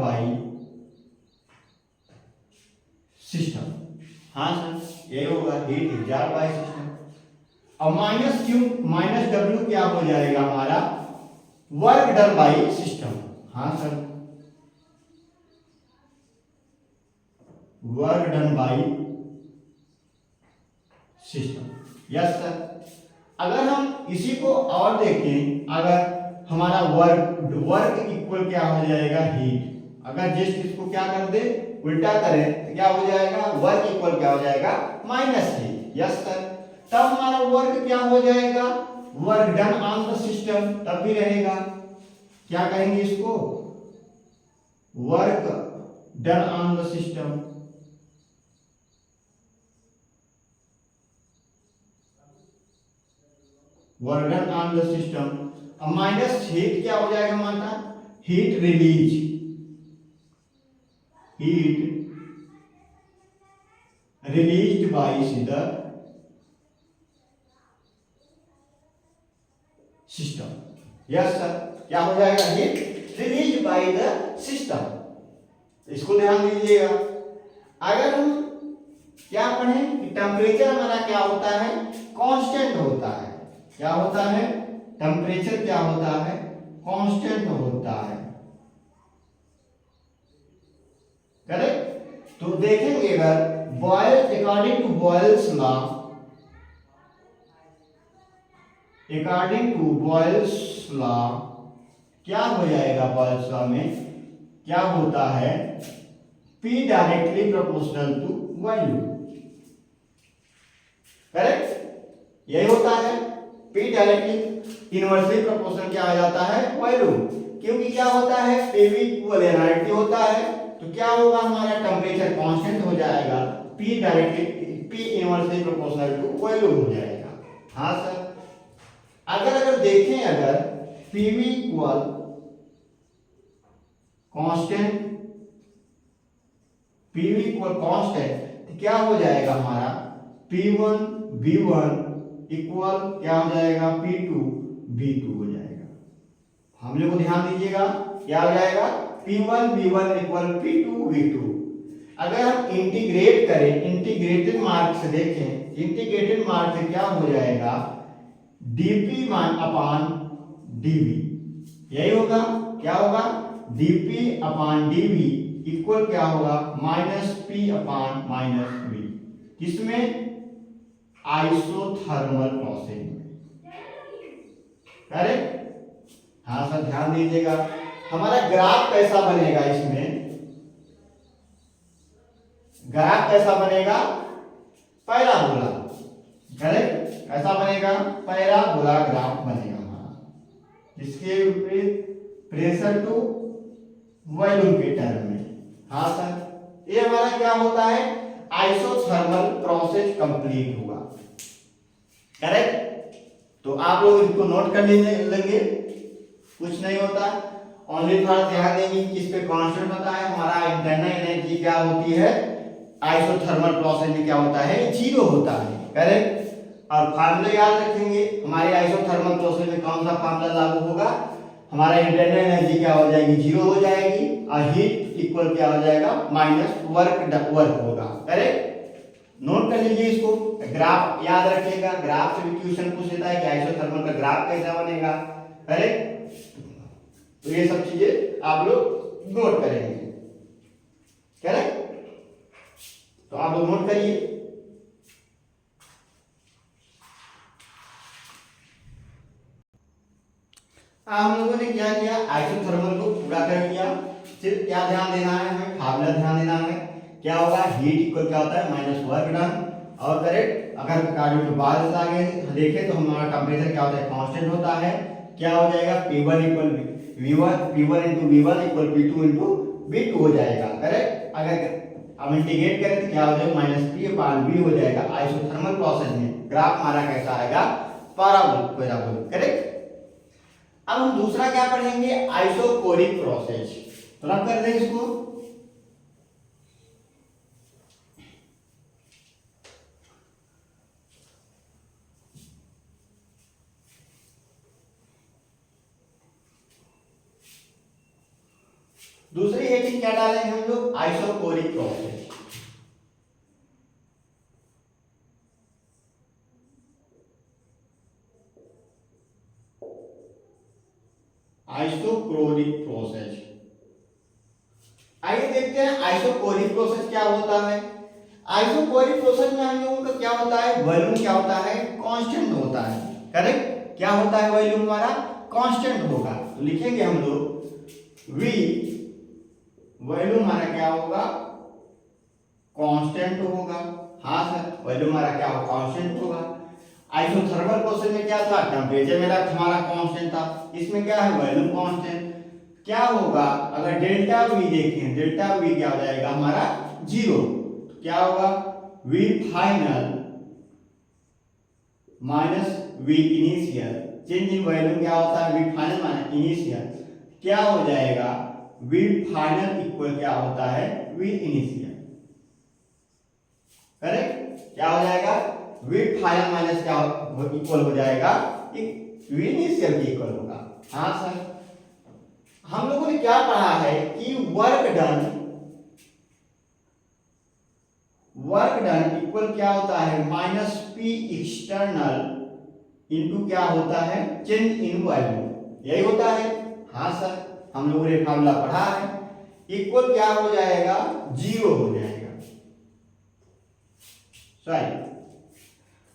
बाय सिस्टम। हाँ सर, ये होगा, हीट एब्जॉर्ब बाय सिस्टम। अब माइनस क्यू माइनस डब्ल्यू क्या हो जाएगा हमारा, वर्क डन बाय सिस्टम। हाँ sir, work done by system. Yes sir. अगर हम इसी को और देखें, अगर हमारा वर्क इक्वल क्या हो जाएगा, हीट। अगर जिस चीज को क्या कर दे, उल्टा करें तो क्या हो जाएगा, वर्क इक्वल क्या हो जाएगा, माइनस हीट। Yes sir. तब हमारा वर्क क्या हो जाएगा, work done on the system, तब भी रहेगा, क्या कहेंगे इसको, work done on the system. Work done on the system. अब माइनस हीट क्या हो जाएगा हमारा, heat release, heat released by the system. Yes sir, क्या हो जाएगा, heat release by the system, इसको ध्यान दीजिएगा। अगर हम क्या पढ़ें कि टेम्परेचर हमारा क्या होता है, कांस्टेंट होता है, क्या होता है, टेम्परेचर क्या होता है, कांस्टेंट होता है, करेक्ट। तो देखेंगे अगर Boyle according to Boyle's law, according to Boyle's law क्या हो जाएगा, बॉयल्स लॉ में क्या होता है, P directly proportional to volume, correct, यही होता है, P डायरेक्टली इनवर्सली प्रोपोर्शनल क्या आ जाता है, वॉल्यूम, क्योंकि क्या होता है, PV इक्वल एनर्जी होता है, तो क्या होगा, हमारा टेम्परेचर कांस्टेंट हो जाएगा, P directly P inversely proportional to volume हो जाएगा। हाँ सर, अगर देखें, अगर PV equal constant, PV equal constant, तो क्या हो जाएगा हमारा, P1 V1 इक्वल क्या हो जाएगा, P2 V2 हो जाएगा। हम लोग को ध्यान दीजिएगा, क्या हो जाएगा, P1 V1 equal P2 V2। अगर हम इंटीग्रेट करें, इंटीग्रेटेड मार्क से देखें, इंटीग्रेटेड मार्क से क्या हो जाएगा, dp अपान dv, यही होगा, क्या होगा, dp अपान dv इक्वल क्या होगा, minus p upon minus v, किसमें, आइसोथर्मल प्रोसेस में, करेक्ट। हाँ सर, ध्यान दीजिएगा, हमारा ग्राफ कैसा बनेगा, इसमें ग्राफ कैसा बनेगा, पैराबोला, करेक्ट, ऐसा बनेगा, पैराबोला ग्राफ बनेगा हमारा, जिसके विपरीत प्रेशर टू वॉल्यूम के टर्म में। हाँ सर, ये हमारा क्या होता है, आइसोथर्मल प्रोसेस कंप्लीट हुआ, करेक्ट। तो आप लोग इसको नोट कर लेंगे, कुछ नहीं होता, ओनली थोड़ा ध्यान देंगे किस पे कांस्टेंट होता है, हमारा इंटरनल एनर्जी क्या होती है, आइसोथर्मल प्रोसेस में क्या होता है, जीरो होता है, करेक्ट। और फार्मूला याद रखेंगे, हमारे आइसोथर्मल प्रोसेस में कौन सा फार्मूला लागू होगा, हमारा इंटरनल एनर्जी क्या हो जाएगी, जीरो हो जाएगी, और हीट इक्वल क्या हो जाएगा, माइनस वर्क होगा, करेक्ट। नोट कर लीजिए इसको, ग्राफ याद रखिएगा, ग्राफ से भी क्वेश्चन पूछ लेता है कि आइसोथर्मल का ग्राफ कैसा बनेगा, करेक्ट। तो ये सब चीजें आप लोग नोट करेंगे, करेक्ट। तो आप लोग नोट करिए। हम लोगों ने क्या किया, आइसोथर्मल को पूरा कर लिया, सिर्फ क्या ध्यान देना है, हमें फार्मूला ध्यान देना है, क्या होगा, हीट इक्वल क्या होता है, माइनस वर्क डन, और करेक्ट। अगर कार्बन के बाद से आगे देखें तो हमारा टेम्परेचर क्या होता है, कांस्टेंट होता है, क्या हो जाएगा, P1 equal P1 into V1 equal P2 into V2 हो जाएगा, करेक्ट। अगर हम इंटीग्रेट करें तो क्या हो जाएगा, माइनस P अपान V हो जाएगा। आइसोथर्मल प्रोसेस में ग्राफ हमारा कैसा आएगा, पैराबोलिक, करेक्ट। अब हम दूसरा क्या पढ़ेंगे, आइसोकोरिक प्रोसेस, तो रब कर दें इसको। दूसरी हेडिंग क्या डालेंगे हम लोग, आइसोकोरिक प्रोसेस। आइसोकोरिक प्रोसेस, आइए देखते हैं आइसोकोरिक प्रोसेस क्या होता है। आइसोकोरिक प्रोसेस में हम लोगों का क्या होता है, वॉल्यूम क्या होता है, कांस्टेंट होता है, करेक्ट। क्या होता है, वॉल्यूम हमारा कांस्टेंट होगा, तो लिखेंगे हम लोग V, वॉल्यूम हमारा क्या होगा, कांस्टेंट होगा। हाँ सर, वॉल्यूम हमारा क्या होगा, कांस्टेंट होगा। आइसोथर्मल प्रोसेस में क्या था, टेम्परेचर मेरा हमारा कांस्टेंट था, इसमें क्या है वॉल्यूम कांस्टेंट। क्या होगा अगर डेल्टा वी देखें, डेल्टा वी क्या हो जाएगा हमारा जीरो, तो क्या होगा V final minus V initial, change in volume क्या होता है वी फाइनल माइनस इनिशियल, क्या हो जाएगा वी फाइनल इक्वल क्या होता है वी इनिशियल, करेक्ट। क्या हो जाएगा वी फाइनल माइनस क्या इक्वल हो जाएगा वी इनिशियल के इक्वल होगा। हाँ सर, हम लोगों ने क्या पढ़ा है कि वर्क डन इक्वल क्या होता है माइनस पी एक्सटर्नल इनटू क्या होता है चेंज इन वॉल्यूम, यही होता है। हाँ सर, हम लोगों ने फार्मूला पढ़ा है, इक्वल क्या हो जाएगा जीरो हो जाएगा, सॉरी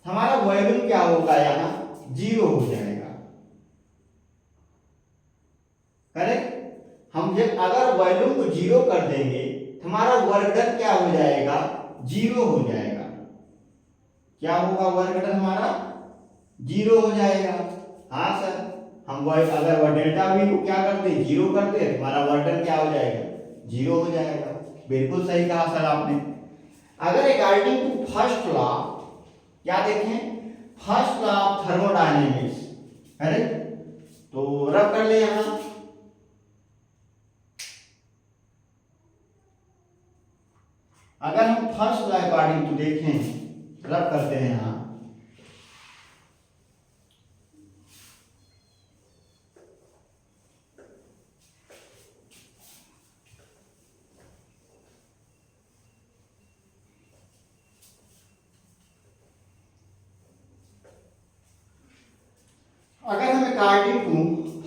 हमारा वॉल्यूम क्या होगा यहाँ जीरो हो जाएगा, करेक्ट। हम जब अगर वॉल्यूम को जीरो कर देंगे हमारा वर्क डन क्या हो जाएगा जीरो हो जाएगा, क्या होगा वर्क डन हमारा जीरो हो जाएगा। हाँ सर, हम अगर वह डेल्टा वी को क्या करते जीरो करते हमारा वर्क डन क्या हो जाएगा जीरो हो जाएगा। बिल्कुल सही कहा सर आपने। अगर अकॉर्डिंग टू फर्स्ट लॉ क्या देखें, first law of thermodynamics, correct, तो रब कर ले यहां। अगर हम फर्स्ट लॉ अकॉर्डिंग टू देखें रब करते हैं यहां, अगर हम according to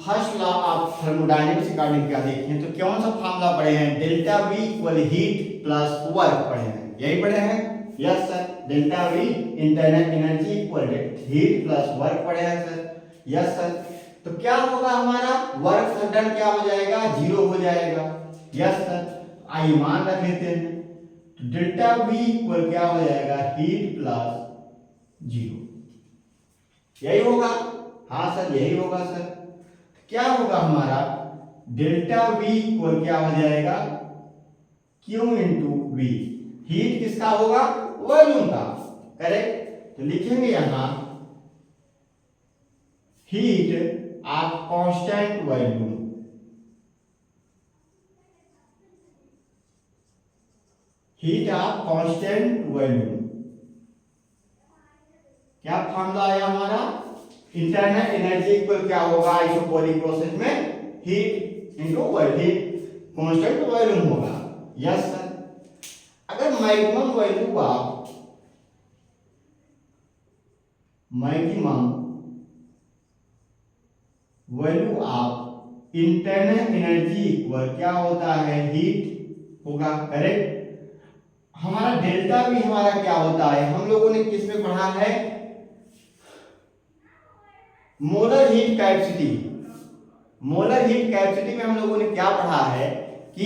first law of thermodynamics according क्या देखें तो कौन सा फार्मूला पढ़े हैं, delta V equal heat plus work पढ़े हैं, यही पढ़े हैं। Yes sir, delta V internal energy equal heat plus work पढ़े हैं सर। यस सर, तो क्या होगा हमारा वर्क डन क्या हो जाएगा जीरो हो जाएगा। यस सर, आइए मान रख लेते हैं, तो डेल्टा वी इक्वल क्या हो जाएगा हीट प्लस जीरो, यही होगा। हाँ सर, यही होगा सर। क्या होगा हमारा डेल्टा वी इक्वल क्या हो जाएगा क्यू इंटू वी, हीट किसका होगा वॉल्यूम का, करेक्ट। तो लिखेंगे यहां heat of constant volume, heat of constant volume, क्या फॉर्मूला आया हमारा इंटरनल एनर्जी इक्वल क्या होगा आइसोकोरिक प्रोसेस में heat into heat constant volume होगा। यस सर, अगर मैक्सिमम वैल्यू आप इंटरनल एनर्जी इक्वल क्या होता है हीट होगा, करेक्ट। हमारा डेल्टा भी हमारा क्या होता है, हम लोगों ने किस में पढ़ा है molar heat capacity, molar heat capacity में हम लोगों ने क्या पढ़ा है कि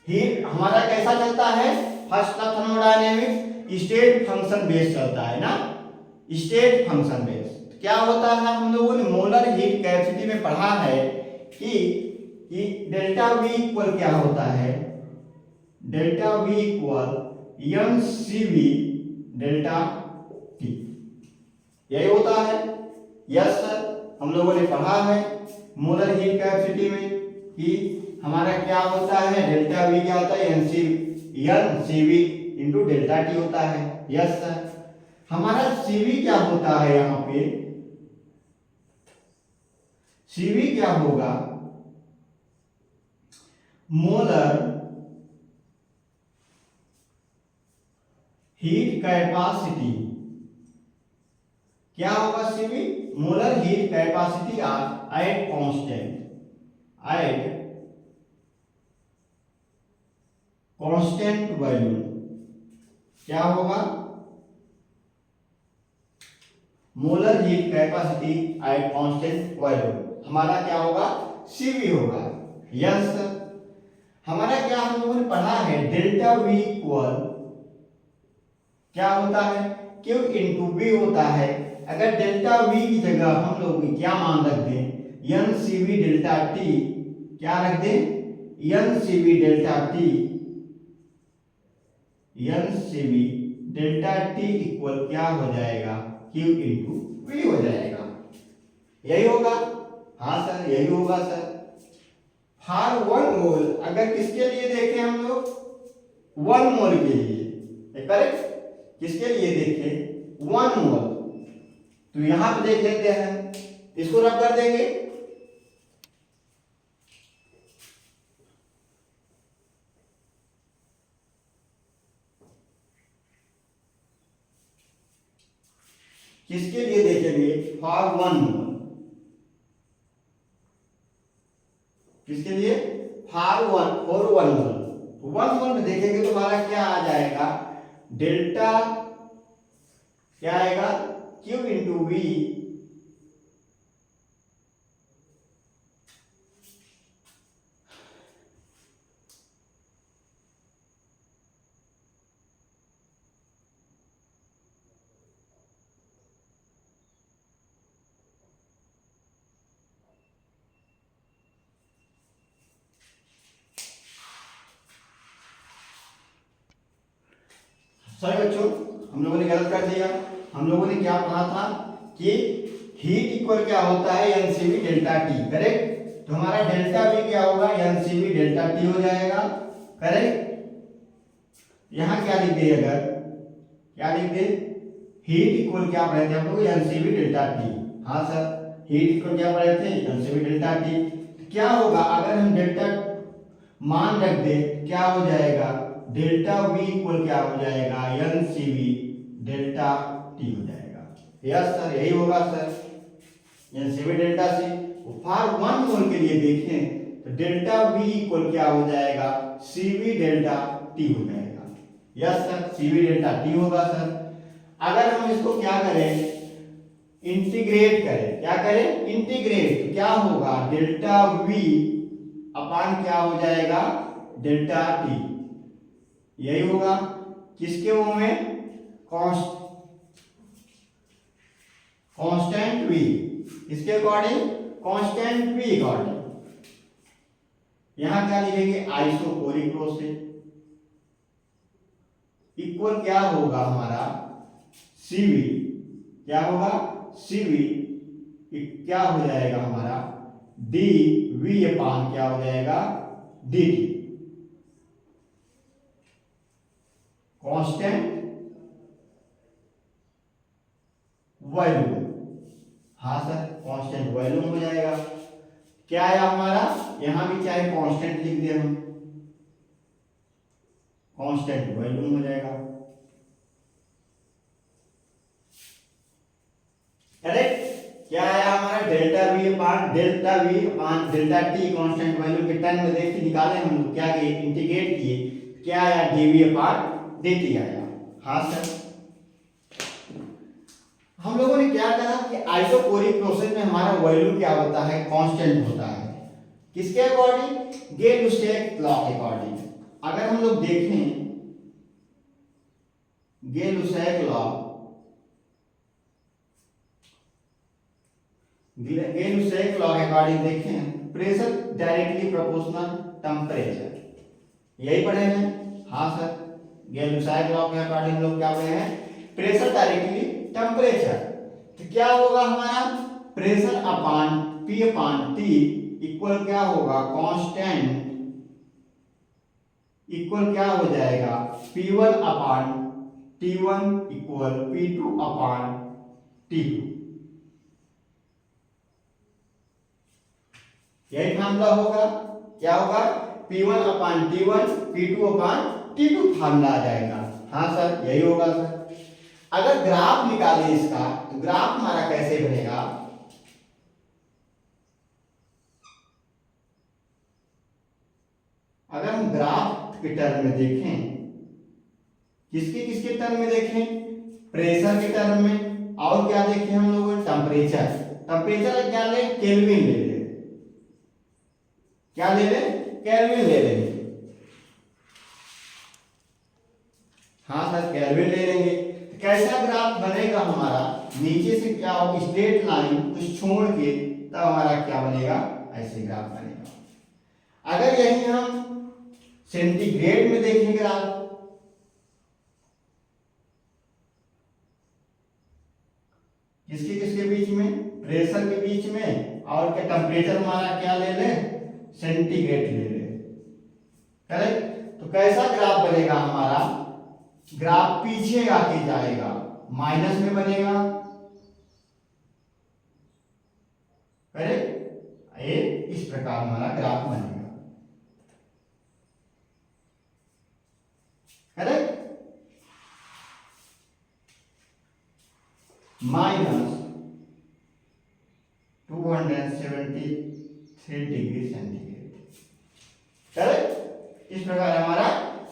हीट हमारा कैसा चलता है, first law thermodynamics state function based चलता है ना, स्टेट फंक्शन बेस्ड। क्या होता है हम लोगों ने मोलर हीट कैपेसिटी में पढ़ा है कि डेल्टा वी इक्वल क्या होता है, delta V equal M C V delta T, यही होता है। यस सर, हम लोगों ने पढ़ा है मोलर हीट कैपेसिटी में कि हमारा क्या होता है डेल्टा वी क्या होता है N C V into delta T होता है। यस सर, हमारा सीवी क्या होता है यहां पे, सीवी क्या होगा मोलर हीट कैपेसिटी, क्या होगा CV molar heat capacity of at constant volume, क्या होगा molar heat capacity at constant volume, हमारा क्या होगा सीवी होगा। यस, हमारा क्या हम लोगों ने पढ़ा है डेल्टा वी इक्वल क्या होता है Q इंटू वी होता है। अगर डेल्टा वी की जगह हम लोग क्या मान रख दें, N C V delta T, क्या रख दें, N C V delta T, N C V delta T equal क्या हो जाएगा, Q इंटू वी हो जाएगा। यही होगा, हाँ सर यही होगा सर। फॉर 1 मोल, अगर किसके लिए देखें हम लोग, 1 मोल के लिए, करेक्ट, किसके लिए देखें 1 मोल, तो यहां पे देख लेते हैं, इसको रब कर देंगे, किसके लिए देखेंगे, फॉर 1 मोल, किसके लिए, फॉर 1 मोल, 1 मोल में देखेंगे तो हमारा क्या आ जाएगा, डेल्टा क्या आएगा, Q इंटू वी सॉरी बच्चों, हम लोगों ने गलत कर दिया। हम लोगों ने क्या पढ़ा था कि हीट इक्वल क्या होता है, एनसीवी डेल्टा टी, करेक्ट। तो हमारा डेल्टा वी क्या होगा, एनसीवी डेल्टा टी हो जाएगा, करेक्ट। यहां क्या लिख दे, अगर क्या लिख दे, हीट इक्वल क्या पढ़े थे हम लोग, एनसीवी डेल्टा टी, हाँ सर हीट इक्वल क्या पढ़े थे, एनसीवी डेल्टा टी। क्या होगा अगर हम डेल्टा मान रख दे, क्या हो जाएगा, डेल्टा वी इक्वल क्या हो जाएगा, N C V delta T हो जाएगा। यस सर यही होगा sir, N C V delta C. For 1 mole के लिए देखें तो डेल्टा वी इक्वल क्या हो जाएगा, सी वी डेल्टा टी हो जाएगा। यस सर सी वी डेल्टा टी होगा सर। अगर हम इसको क्या करें, इंटीग्रेट करें, क्या करें, इंटीग्रेट, तो क्या होगा, डेल्टा वी अपान क्या हो जाएगा, डेल्टा टी, यही होगा, किसके वो में, कांस्टेंट वी, इसके अकॉर्डिंग, कांस्टेंट वी अकॉर्डिंग। यहां क्या लिखेंगे, आइसोकोरिक प्रोसेस इक्वल क्या होगा हमारा, सीवी, क्या होगा, सीवी क्या हो जाएगा हमारा, डी वी अपान क्या हो जाएगा, डी टी, कांस्टेंट वॉल्यूम, हाँ सर कांस्टेंट वॉल्यूम हो जाएगा। क्या है हमारा, यहां भी चाहे कांस्टेंट लिख दे हम, कांस्टेंट वॉल्यूम हो जाएगा, करेक्ट। क्या आया हमारा, delta V upon delta T constant value के टर्म में देख के निकाले हम लोग, क्या किए, इंटीग्रेट किए, क्या आया, डीवी अपान dt आया। हाँ सर हम लोगों ने क्या कहा कि आइसोकोरिक प्रोसेस में हमारा वैल्यू क्या होता है, कांस्टेंट होता है, किसके अकॉर्डिंग, गेल-लुस्टैक लॉ के अकॉर्डिंग। अगर हम लोग देखें गेल-लुस्टैक लॉ, गेल-लुस्टैक लॉ के अकॉर्डिंग देखें, प्रेशर डायरेक्टली प्रोपोर्शनल टेम्परेचर, यही पढ़े हैं, हाँ सर गेल-लुस्टैक लॉ के अकॉर्डिंग हम लोग क्या पढ़े हैं, प्रेशर डायरेक्टली टेम्परेचर। तो क्या होगा हमारा, प्रेशर अपान पी अपान टी इक्वल क्या होगा, कांस्टेंट इक्वल क्या हो जाएगा, P1 अपान T1 इक्वल P2 अपान T2, यही फार्मूला होगा। क्या होगा, P1 अपान T1 P2 अपान T2 फार्मूला आ जाएगा। हाँ सर यही होगा सर। अगर ग्राफ निकाले इसका, तो ग्राफ हमारा कैसे बनेगा, अगर हम ग्राफ के टर्म में देखें, किसके किसके टर्म में देखें, प्रेशर के टर्म में, और क्या देखें हम लोग, टेम्परेचर, टेम्परेचर क्या ले, केल्विन ले ले, क्या ले ले, केल्विन ले लेंगे, हाँ सर केल्विन ले लेंगे। कैसा ग्राफ बनेगा हमारा, नीचे से क्या हो, स्ट्रेट लाइन कुछ छोड़ के, तब हमारा क्या बनेगा, ऐसे ग्राफ बनेगा। अगर यही हम सेंटीग्रेड में देखें ग्राफ, किसके किसके बीच में, प्रेशर के बीच में, और क्या टेम्परेचर हमारा क्या ले ले, सेंटीग्रेड ले ले, करेक्ट। तो कैसा ग्राफ बनेगा हमारा, ग्राफ पीछे आके जाएगा, माइनस में बनेगा, करेक्ट। ये इस प्रकार हमारा ग्राफ बनेगा, correct. Minus 273 degree centigrade, correct. इस प्रकार हमारा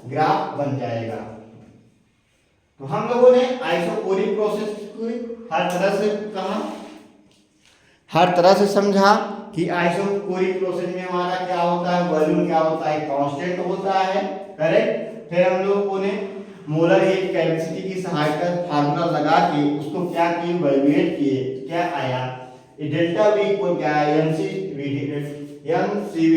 ग्राफ बन जाएगा। तो हम लोगों ने आइसोकोरिक प्रोसेस को हर तरह से कहा, हर तरह से समझा कि आइसोकोरिक प्रोसेस में हमारा क्या होता है, वॉल्यूम क्या होता है, कांस्टेंट होता है, करेक्ट। फिर हम लोगों ने मोलर हेड कैपेसिटी की सहायता फार्मूला लगा के उसको क्या किए, इवैल्यूएट किए, क्या आया, डेल्टा वी को क्या आया, एमसीवी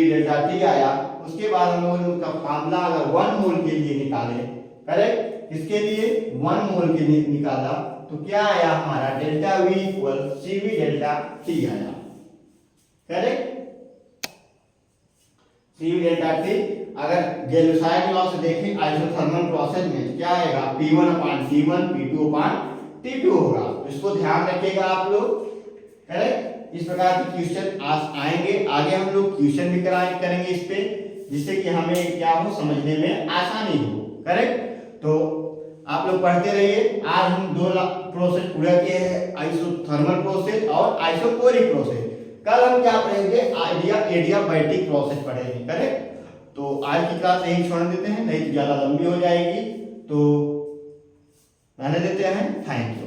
डेल्टा टी आया। उसके बाद हम लोगों ने उसका फार्मूला अगर 1 मोल के लिए निकाले, करेक्ट, इसके लिए 1 मोल के लिए निकाला, तो क्या आया हमारा, delta V equal CV delta T आया, करेक्ट। सीवी डेल्टा टी अगर गैल्वेसाइड लॉ से देखें आइसोथर्मल प्रोसेस में क्या आएगा, P1/T1 P2/T2 होगा। तो इसको ध्यान रखिएगा आप लोग, करेक्ट। इस प्रकार के क्वेश्चन आएंगे, आगे हम लोग क्वेश्चन भी करेंगे इस पे, जिससे कि हमें क्या हो, समझने में आसानी हो, करेक्ट। तो आप लोग पढ़ते रहिए। आज हम 2 प्रोसेस पूरा किए हैं, आइसोथर्मल प्रोसेस और आइसोकोरिक प्रोसेस। कल हम क्या पढ़ेंगे, एडियाबैटिक प्रोसेस पढ़ेंगे, करेक्ट। तो आज की क्लास यही छोड़ देते हैं, नहीं तो ज्यादा लंबी हो जाएगी, तो रहने देते हैं। Thank you.